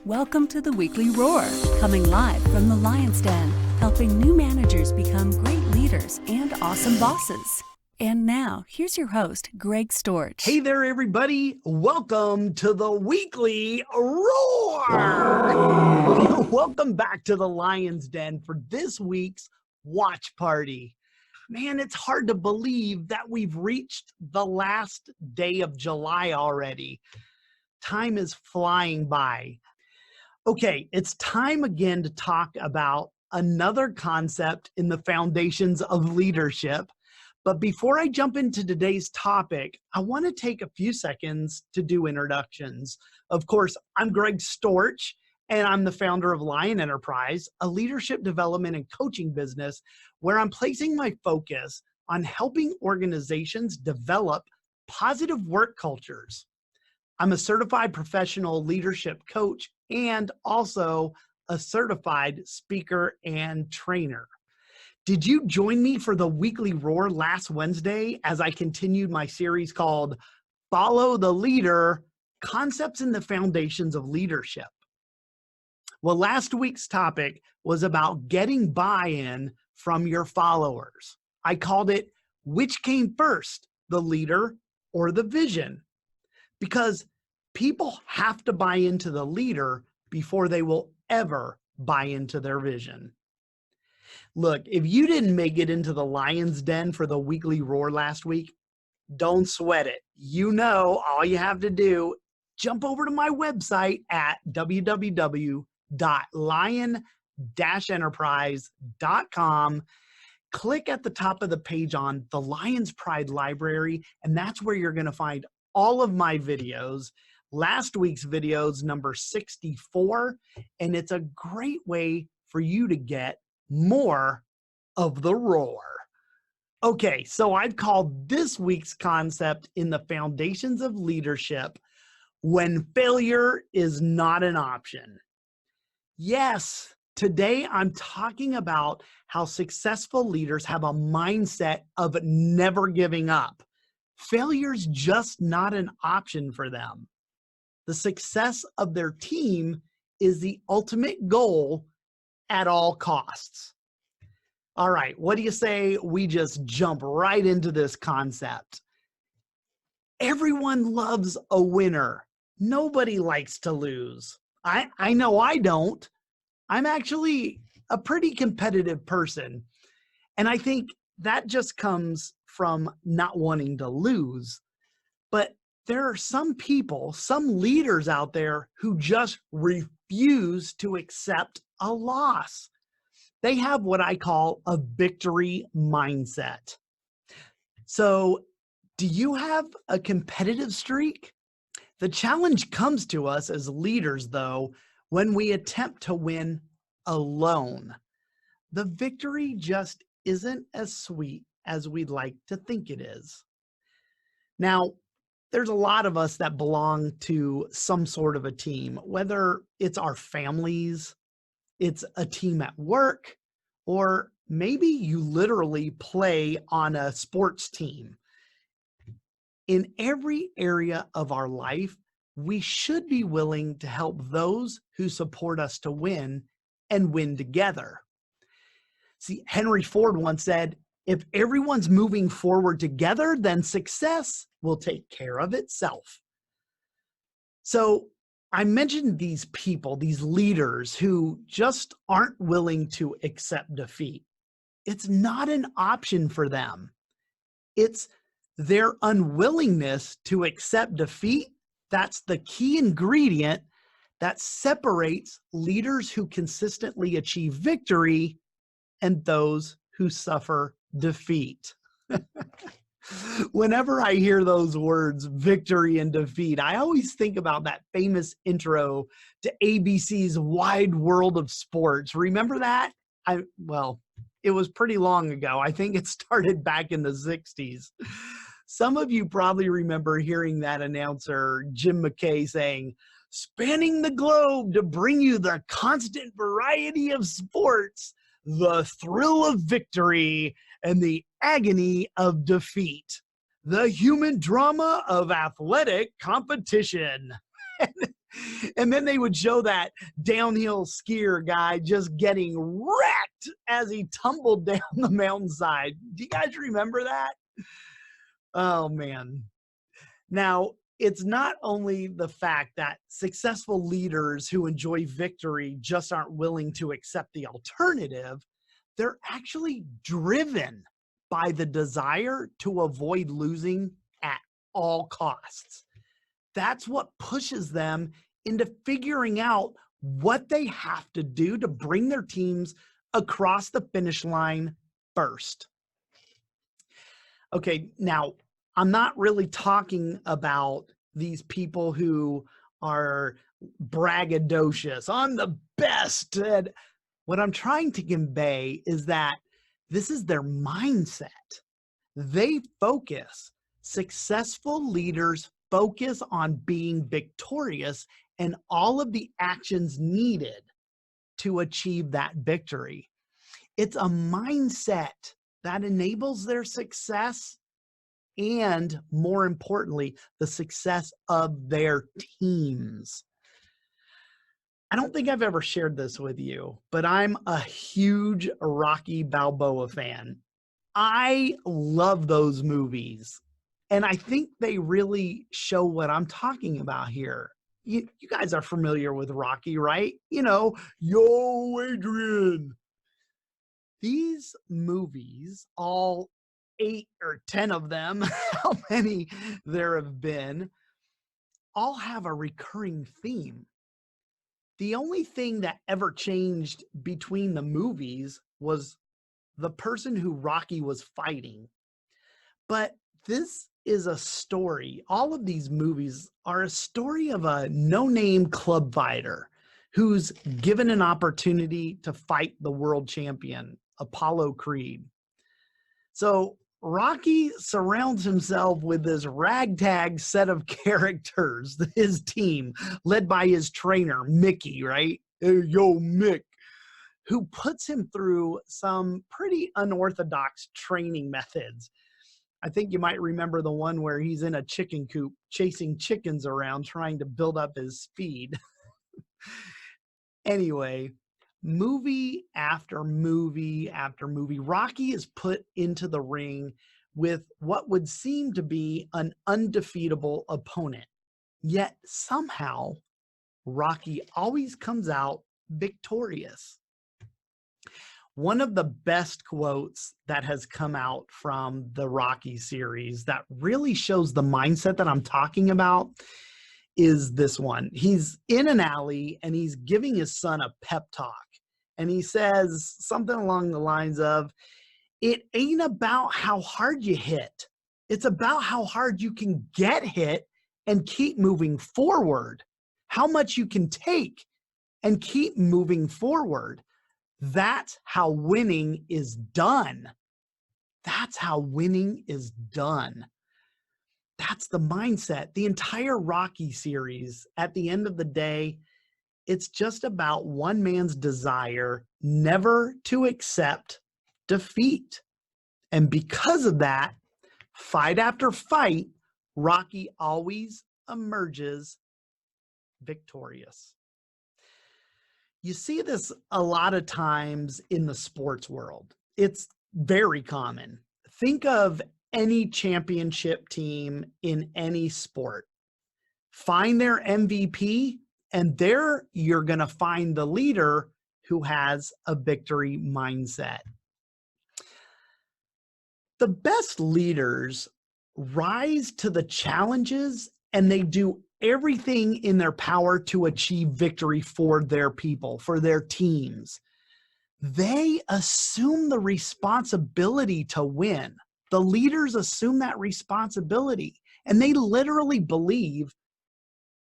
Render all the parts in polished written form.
Welcome to the Weekly Roar, coming live from the Lion's Den, helping new managers become great leaders and awesome bosses. And now, here's your host, Greg Storch. Hey there, everybody. Welcome to the Weekly Roar. Welcome back to the Lion's Den for this week's watch party. Man, it's hard to believe that we've reached the last day of July already. Time is flying by. Okay, it's time again to talk about another concept in the foundations of leadership. But before I jump into today's topic, I want to take a few seconds to do introductions. Of course, I'm Greg Storch, and I'm the founder of Lion Enterprise, a leadership development and coaching business where I'm placing my focus on helping organizations develop positive work cultures. I'm a certified professional leadership coach and also a certified speaker and trainer. Did you join me for the Weekly Roar last Wednesday as I continued my series called Follow the Leader, Concepts in the Foundations of Leadership? Well, last week's topic was about getting buy-in from your followers. I called it, which came first, the leader or the vision? Because people have to buy into the leader before they will ever buy into their vision. Look, if you didn't make it into the Lion's Den for the Weekly Roar last week, don't sweat it. You know, all you have to do, jump over to my website at www.lion-enterprise.com. Click at the top of the page on the Lion's Pride Library, and that's where you're going to find all of my videos. Last week's video is number 64, and it's a great way for you to get more of the roar. Okay, so I've called this week's concept in the foundations of leadership, when failure is not an option. Yes, today I'm talking about how successful leaders have a mindset of never giving up. Failure's just not an option for them. The success of their team is the ultimate goal at all costs. All right, what do you say we just jump right into this concept? Everyone loves a winner. Nobody likes to lose. I know I don't. I'm actually a pretty competitive person. And I think that just comes from not wanting to lose. But there are some people, some leaders out there who just refuse to accept a loss. They have what I call a victory mindset. So, do you have a competitive streak? The challenge comes to us as leaders, though, when we attempt to win alone. The victory just isn't as sweet as we'd like to think it is. Now, there's a lot of us that belong to some sort of a team, whether it's our families, it's a team at work, or maybe you literally play on a sports team. In every area of our life, we should be willing to help those who support us to win and win together. See, Henry Ford once said, if everyone's moving forward together, then success will take care of itself. So I mentioned these people, these leaders who just aren't willing to accept defeat. It's not an option for them. It's their unwillingness to accept defeat. That's the key ingredient that separates leaders who consistently achieve victory and those who suffer defeat. Whenever I hear those words, victory and defeat, I always think about that famous intro to ABC's Wide World of Sports. Remember that? Well, it was pretty long ago. I think it started back in the 60s. Some of you probably remember hearing that announcer, Jim McKay, saying, spanning the globe to bring you the constant variety of sports, the thrill of victory, and the agony of defeat, the human drama of athletic competition. And then they would show that downhill skier guy just getting wrecked as he tumbled down the mountainside. Do you guys remember that? Oh, man. Now, it's not only the fact that successful leaders who enjoy victory just aren't willing to accept the alternative, they're actually driven by the desire to avoid losing at all costs. That's what pushes them into figuring out what they have to do to bring their teams across the finish line first. Okay, now I'm not really talking about these people who are braggadocious. I'm the best. And what I'm trying to convey is that this is their mindset. They focus. Successful leaders focus on being victorious and all of the actions needed to achieve that victory. It's a mindset that enables their success and, more importantly, the success of their teams. I don't think I've ever shared this with you, but I'm a huge Rocky Balboa fan. I love those movies, and I think they really show what I'm talking about here. You guys are familiar with Rocky, right? You know, yo, Adrian. These movies, all 8 or 10 of them, how many there have been, all have a recurring theme. The only thing that ever changed between the movies was the person who Rocky was fighting. But this is a story. All of these movies are a story of a no-name club fighter who's given an opportunity to fight the world champion, Apollo Creed. So Rocky surrounds himself with this ragtag set of characters, his team, led by his trainer, Mickey, right? Hey, yo, Mick, who puts him through some pretty unorthodox training methods. I think you might remember the one where he's in a chicken coop chasing chickens around trying to build up his speed. Anyway, movie after movie after movie, Rocky is put into the ring with what would seem to be an undefeatable opponent. Yet somehow, Rocky always comes out victorious. One of the best quotes that has come out from the Rocky series that really shows the mindset that I'm talking about is this one. He's in an alley and he's giving his son a pep talk. And he says something along the lines of, it ain't about how hard you hit. It's about how hard you can get hit and keep moving forward. How much you can take and keep moving forward. That's how winning is done. That's how winning is done. That's the mindset. The entire Rocky series, at the end of the day, it's just about one man's desire never to accept defeat. And because of that, fight after fight, Rocky always emerges victorious. You see this a lot of times in the sports world. It's very common. Think of any championship team in any sport. Find their MVP, and there you're going to find the leader who has a victory mindset. The best leaders rise to the challenges and they do everything in their power to achieve victory for their people, for their teams. They assume the responsibility to win. The leaders assume that responsibility, and they literally believe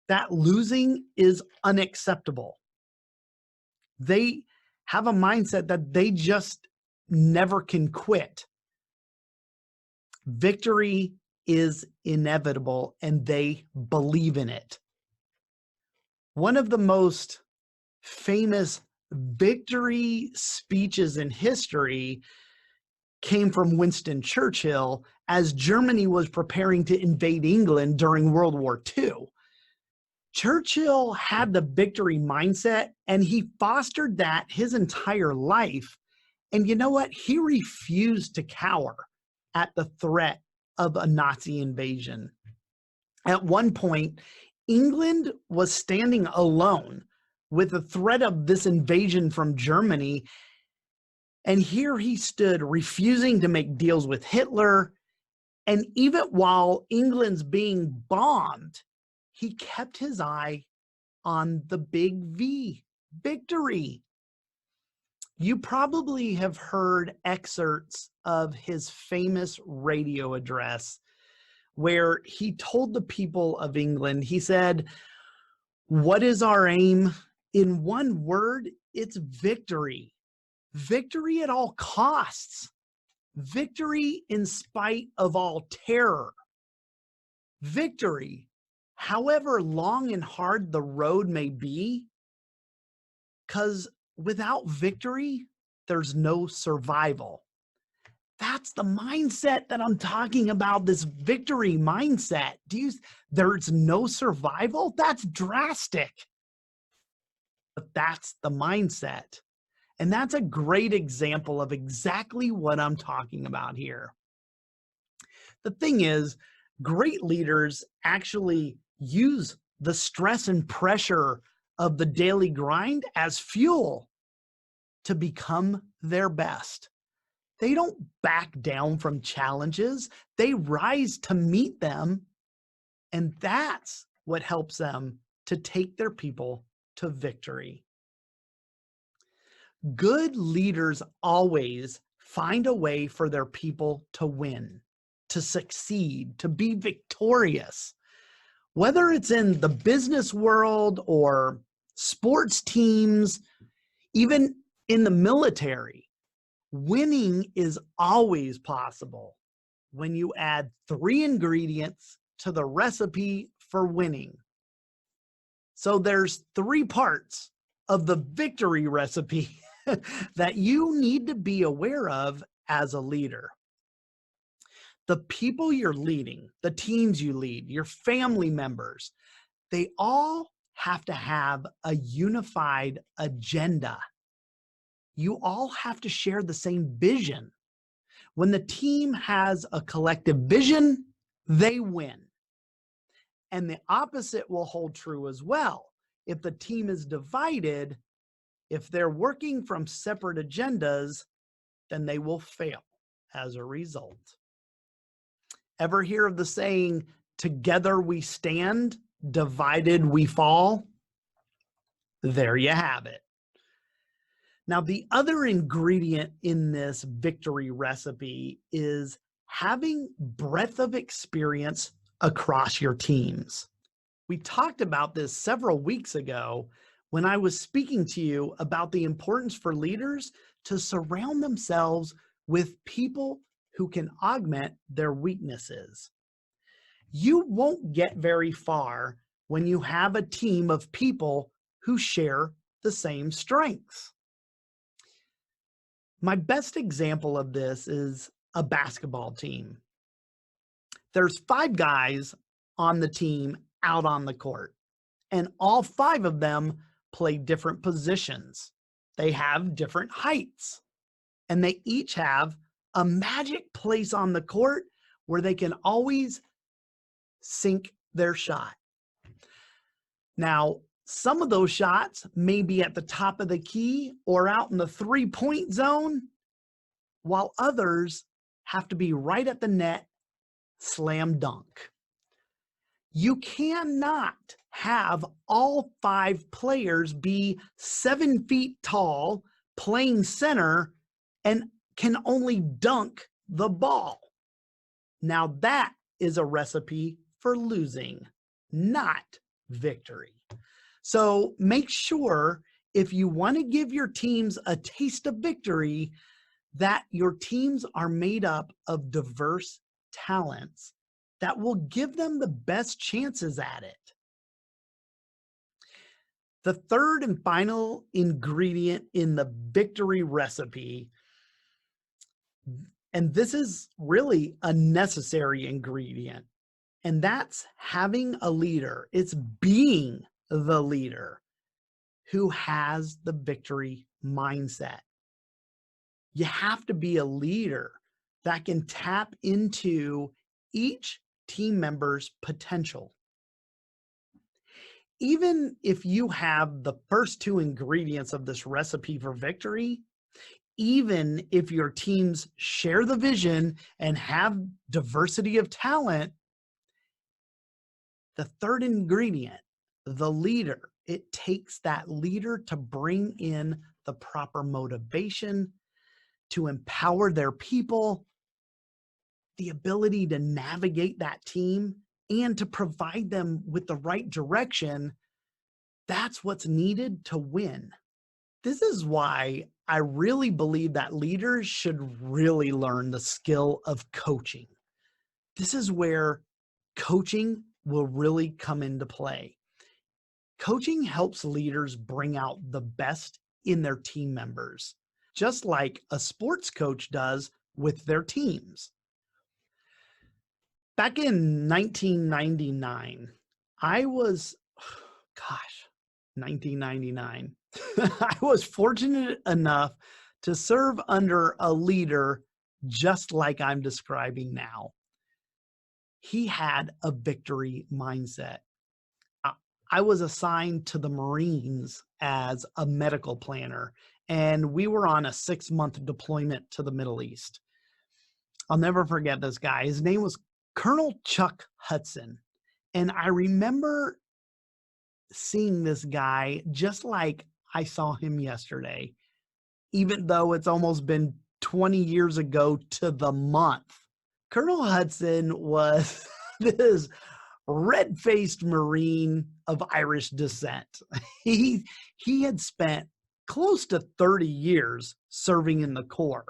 that losing is unacceptable. They have a mindset that they just never can quit. Victory is inevitable, and they believe in it. One of the most famous victory speeches in history came from Winston Churchill as Germany was preparing to invade England during World War II. Churchill had the victory mindset, and he fostered that his entire life. And you know what? He refused to cower at the threat of a Nazi invasion. At one point, England was standing alone with the threat of this invasion from Germany. And here he stood, refusing to make deals with Hitler. And even while England's being bombed, he kept his eye on the big V, victory. You probably have heard excerpts of his famous radio address where he told the people of England, he said, "What is our aim? In one word, it's victory. Victory at all costs. Victory in spite of all terror. Victory, however long and hard the road may be, because without victory, there's no survival." That's the mindset that I'm talking about, this victory mindset. There's no survival? That's drastic. But that's the mindset. And that's a great example of exactly what I'm talking about here. The thing is, great leaders actually use the stress and pressure of the daily grind as fuel to become their best. They don't back down from challenges. They rise to meet them. And that's what helps them to take their people to victory. Good leaders always find a way for their people to win, to succeed, to be victorious. Whether it's in the business world or sports teams, even in the military, winning is always possible when you add 3 ingredients to the recipe for winning. So there's 3 parts of the victory recipe that you need to be aware of as a leader. The people you're leading, the teams you lead, your family members, they all have to have a unified agenda. You all have to share the same vision. When the team has a collective vision, they win. And the opposite will hold true as well. If the team is divided, if they're working from separate agendas, then they will fail as a result. Ever hear of the saying, "Together we stand, divided we fall"? There you have it. Now, the other ingredient in this victory recipe is having breadth of experience across your teams. We talked about this several weeks ago when I was speaking to you about the importance for leaders to surround themselves with people who can augment their weaknesses. You won't get very far when you have a team of people who share the same strengths. My best example of this is a basketball team. There's 5 guys on the team out on the court, and all 5 of them play different positions. They have different heights, and they each have a magic place on the court where they can always sink their shot. Now, some of those shots may be at the top of the key or out in the 3-point zone, while others have to be right at the net, slam dunk. You cannot have all 5 players be 7 feet tall, playing center, and can only dunk the ball. Now that is a recipe for losing, not victory. So make sure, if you want to give your teams a taste of victory, that your teams are made up of diverse talents that will give them the best chances at it. The third and final ingredient in the victory recipe, and this is really a necessary ingredient, And that's having a leader. It's being the leader who has the victory mindset. You have to be a leader that can tap into each team member's potential. Even if you have the first two ingredients of this recipe for victory, even if your teams share the vision and have diversity of talent, the third ingredient, the leader, it takes that leader to bring in the proper motivation, to empower their people, the ability to navigate that team, and to provide them with the right direction. That's what's needed to win. This is why I really believe that leaders should really learn the skill of coaching. This is where coaching will really come into play. Coaching helps leaders bring out the best in their team members, just like a sports coach does with their teams. Back in 1999, 1999. I was fortunate enough to serve under a leader just like I'm describing now. He had a victory mindset. I was assigned to the Marines as a medical planner, and we were on a 6-month deployment to the Middle East. I'll never forget this guy. His name was Colonel Chuck Hudson. And I remember seeing this guy just like I saw him yesterday, even though it's almost been 20 years ago to the month. Colonel Hudson was this red-faced Marine of Irish descent. He had spent close to 30 years serving in the Corps.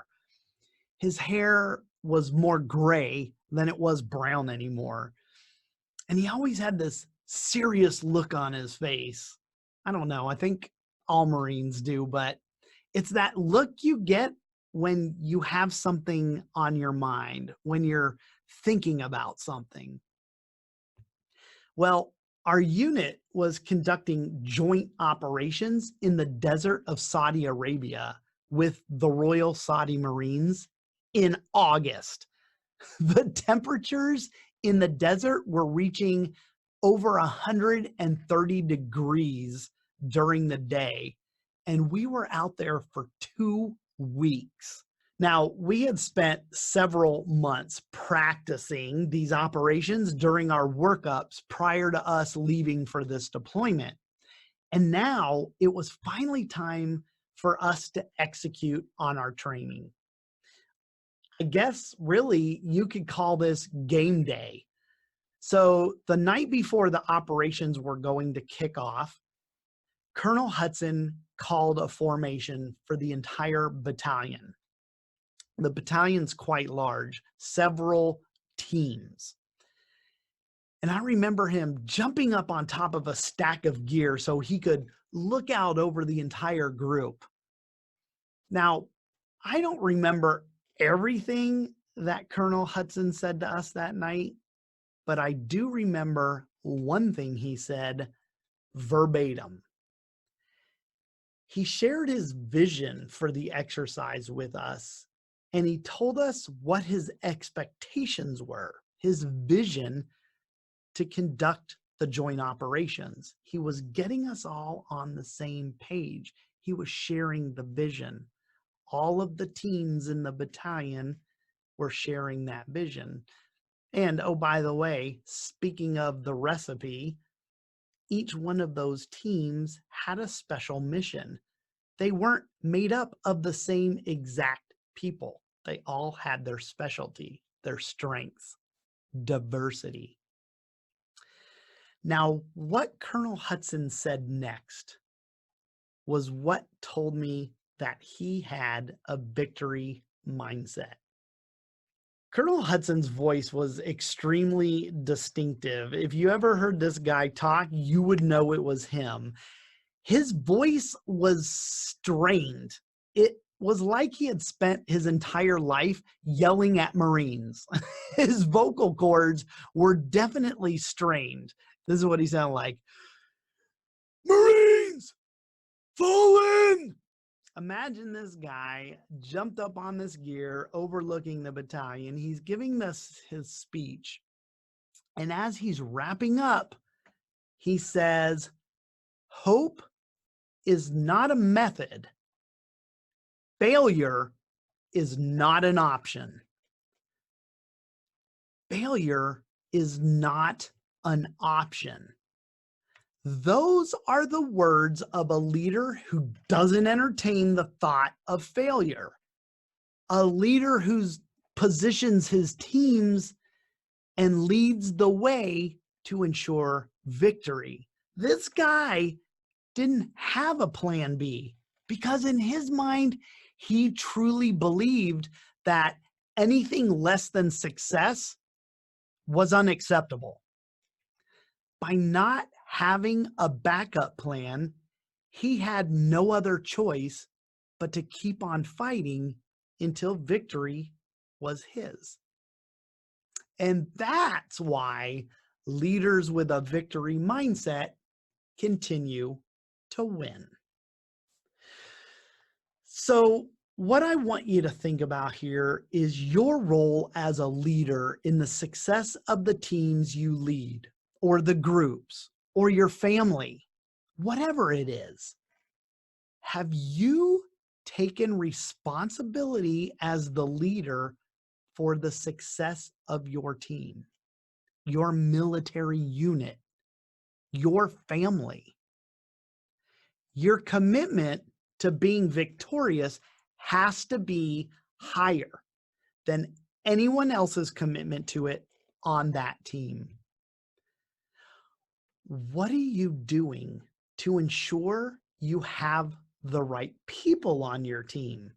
His hair was more gray than it was brown anymore. And he always had this serious look on his face. I don't know, I think all Marines do, but it's that look you get when you have something on your mind, when you're thinking about something. Well, our unit was conducting joint operations in the desert of Saudi Arabia with the Royal Saudi Marines in August. The temperatures in the desert were reaching over 130 degrees during the day, and we were out there for 2 weeks. Now, we had spent several months practicing these operations during our workups prior to us leaving for this deployment. And now it was finally time for us to execute on our training. I guess really you could call this game day. So the night before the operations were going to kick off, Colonel Hudson called a formation for the entire battalion. The battalion's quite large, several teams. And I remember him jumping up on top of a stack of gear so he could look out over the entire group. Now, I don't remember everything that Colonel Hudson said to us that night, but I do remember one thing he said verbatim. He shared his vision for the exercise with us, and he told us what his expectations were, his vision to conduct the joint operations. He was getting us all on the same page. He was sharing the vision. All of the teams in the battalion were sharing that vision. And oh, by the way, speaking of the recipe, each one of those teams had a special mission. They weren't made up of the same exact people. They all had their specialty, their strengths, diversity. Now, what Colonel Hudson said next was what told me that he had a victory mindset. Colonel Hudson's voice was extremely distinctive. If you ever heard this guy talk, you would know it was him. His voice was strained. was like he had spent his entire life yelling at Marines. His vocal cords were definitely strained. This is what he sounded like. Marines, fall in! Imagine this guy jumped up on this gear overlooking the battalion. He's giving this his speech. And as he's wrapping up, he says, hope is not a method. Failure is not an option. Failure is not an option. Those are the words of a leader who doesn't entertain the thought of failure. A leader who positions his teams and leads the way to ensure victory. This guy didn't have a plan B because in his mind, he truly believed that anything less than success was unacceptable. By not having a backup plan, he had no other choice but to keep on fighting until victory was his. And that's why leaders with a victory mindset continue to win. So what I want you to think about here is your role as a leader in the success of the teams you lead, or the groups, or your family, whatever it is. Have you taken responsibility as the leader for the success of your team, your military unit, your family? Your commitment to being victorious has to be higher than anyone else's commitment to it on that team. What are you doing to ensure you have the right people on your team?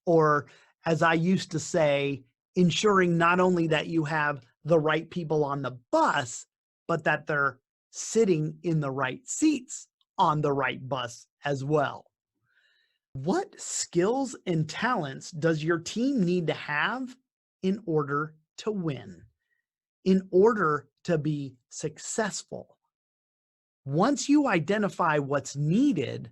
Or, as I used to say, ensuring not only that you have the right people on the bus, but that they're sitting in the right seats on the right bus as well. What skills and talents does your team need to have in order to win, in order to be successful? Once you identify what's needed,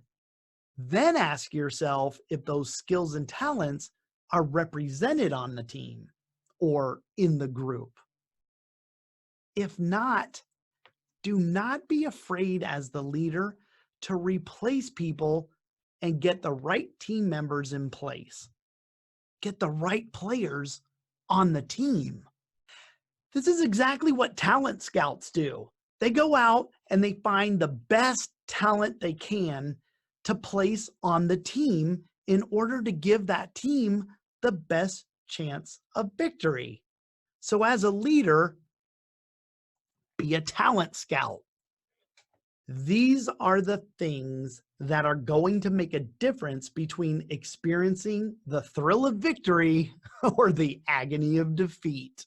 then ask yourself if those skills and talents are represented on the team or in the group. If not, do not be afraid as the leader to replace people and get the right team members in place. Get the right players on the team. This is exactly what talent scouts do. They go out and they find the best talent they can to place on the team in order to give that team the best chance of victory. So as a leader, be a talent scout. These are the things that are going to make a difference between experiencing the thrill of victory or the agony of defeat.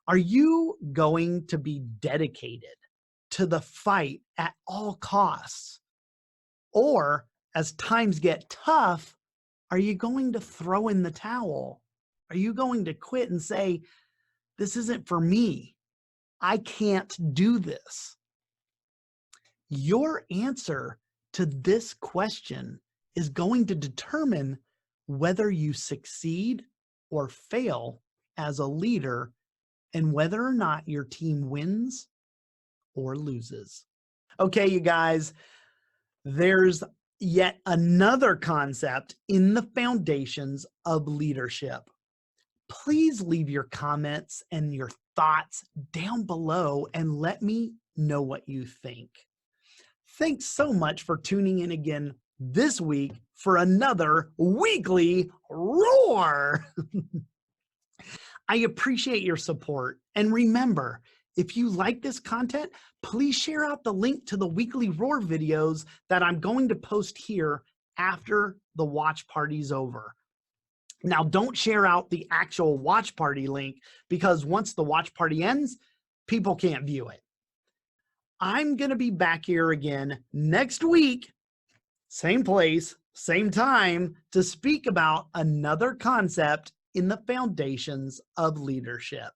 Are you going to be dedicated to the fight at all costs? Or as times get tough, are you going to throw in the towel? Are you going to quit and say, this isn't for me? I can't do this. Your answer to this question is going to determine whether you succeed or fail as a leader and whether or not your team wins or loses. Okay, you guys, there's yet another concept in the foundations of leadership. Please leave your comments and your thoughts down below and let me know what you think. Thanks so much for tuning in again this week for another weekly roar. I appreciate your support. And remember, if you like this content, please share out the link to the weekly roar videos that I'm going to post here after the watch party's over. Now, don't share out the actual watch party link because once the watch party ends, people can't view it. I'm going to be back here again next week, same place, same time to speak about another concept in the foundations of leadership.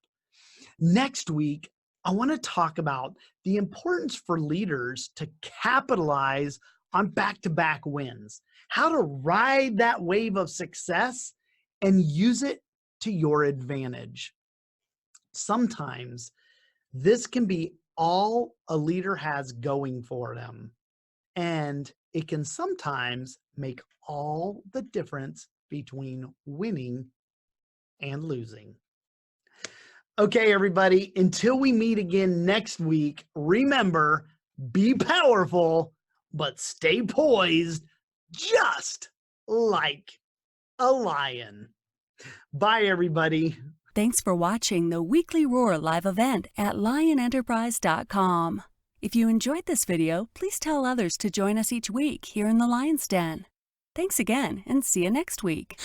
Next week, I want to talk about the importance for leaders to capitalize on back-to-back wins, how to ride that wave of success and use it to your advantage. Sometimes this can be all a leader has going for them, and it can sometimes make all the difference between winning and losing. Okay, everybody, until we meet again next week, remember, be powerful, but stay poised just like a lion. Bye, everybody. Thanks for watching the Weekly Roar live event at lionenterprise.com. If you enjoyed this video, please tell others to join us each week here in the Lion's Den. Thanks again, and see you next week.